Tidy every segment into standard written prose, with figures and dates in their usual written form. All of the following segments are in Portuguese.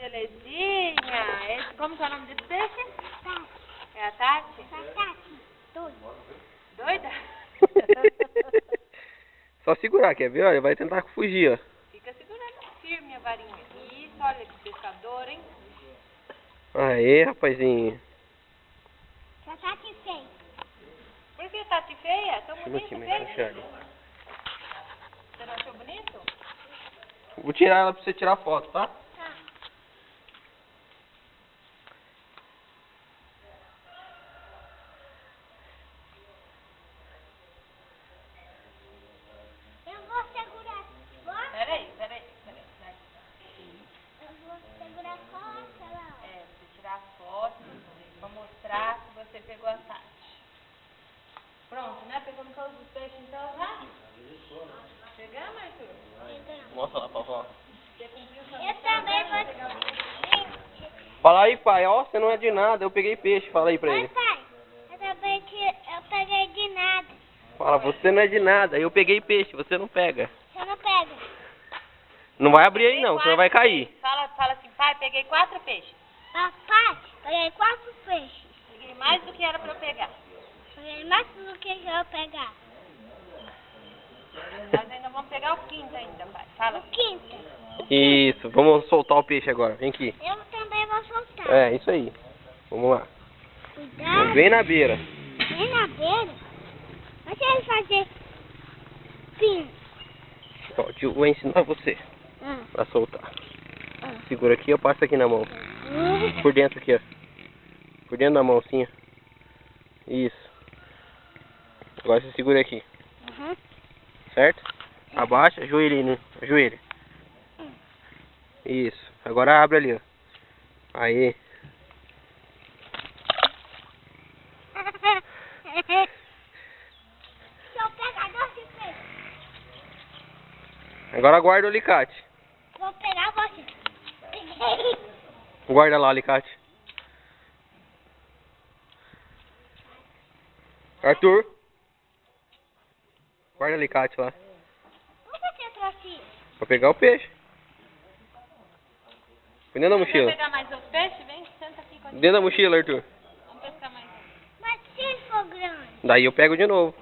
Belezinha. Como que é o nome desse peixe? Tati. É a Tati? A Tati. Doida. Doida? Só segurar, quer ver? Olha, vai tentar fugir, ó. Fica segurando firme a varinha. Isso, olha que pescador, hein? Aê, rapazinho. A Tati feia. Por que Tati feia? Tão Deixa eu bonito aqui, o mas peixe. enxerga. Você não achou bonito? Vou tirar ela pra você tirar foto, tá? Tá. Eu vou segurar. Peraí. Eu vou segurar só aquela. É, você tirar a foto pra mostrar que você pegou a Tati. Pronto, né? Pegamos todos os peixes então, já? Pegamos, Arthur? Mostra lá pra vó. Você cumpriu sua Eu missão, também né? vou. Pegar o peixe. Fala aí, pai. Ó, você não é de nada. Eu peguei peixe. Fala aí pra Oi, ele. pai. Eu também eu peguei de nada. Fala, você não é de nada. Eu peguei peixe. Você não pega. Você não pega. Não vai abrir aí Peguei não, senão 4 vai cair. peixes. Fala assim, pai, peguei 4 peixes. Papai, peguei 4 peixes. Peguei mais do que era pra eu pegar. Peguei mais do que eu vou pegar. Nós ainda vamos pegar o quinto ainda, pai. Fala. O quinto. Isso, vamos soltar o peixe agora. Vem aqui. Eu também vou soltar. É, isso aí. Vamos lá. Cuidado. Vem na beira. Vem na beira. Mas se ele fazer pin. Ó, o tio vai ensinar você a soltar. Segura aqui, eu passo aqui na mão. Por dentro aqui, ó. Por dentro da mão, assim, ó. Isso. Agora você segura aqui. Uhum. Certo? Abaixa, ajoelha, ajoelha. Isso. Agora abre ali, ó. Aí. Seu pegador de peixe. Agora guarda o alicate. Vou pegar você. Guarda lá o alicate. Arthur. Guarda o alicate lá. Por que você trouxe isso? Pra pegar o peixe. Põe dentro da Quer mochila. pegar mais outro peixe? Vem, senta aqui com a gente. Dentro da mochila, Arthur. Vamos pescar mais um. Mas se ele for grande. Daí eu pego de novo.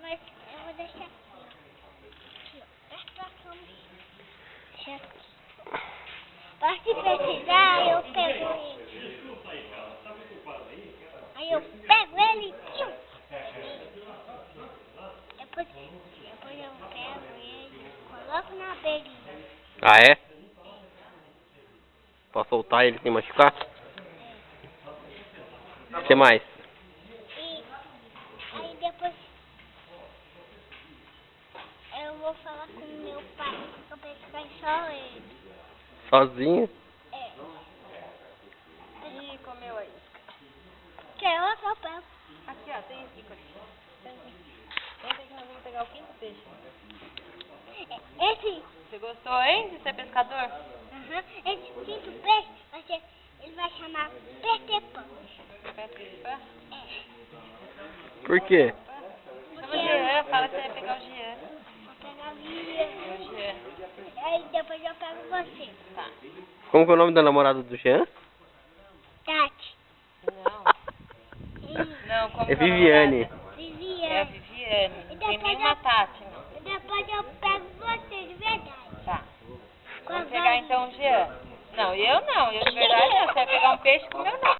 Mas eu vou deixar aqui, ó. Aqui, ó. Perto da sua mochila. Deixa aqui. Mas se precisar, eu pego ele. Aí eu pego ele e tchum. Depois eu pego ele, coloco na beirinha. Ah, é? Pra soltar ele sem machucar? O que mais? E aí depois eu vou falar com meu pai pra pescar só ele. Sozinho? É. Ih, comeu aí. Quer outro eu pego. Aqui, ó, tem aqui, Corinha. Senta aqui que nós vamos pegar o quinto peixe. Esse, Você gostou, hein, de ser pescador? esse quinto peixe, ele vai chamar Peter Pan. Peter Pan? É. Por quê? Chama o Jean, fala que você vai pegar o Jean. Vou pegar o Jean. O Jean. Aí depois eu pego você. Tá. Como que é o nome da namorada do Jean? Tati. Não. Não, como É que a Viviane. namorada? É a Viviane. Viviane. E Não tem depois nenhuma Tati, não. E depois eu pego você de verdade. Tá. Com a Vamos pegar varinha. então o Jean. Não, eu não. Eu de verdade não. Você vai pegar um peixe com o meu nome.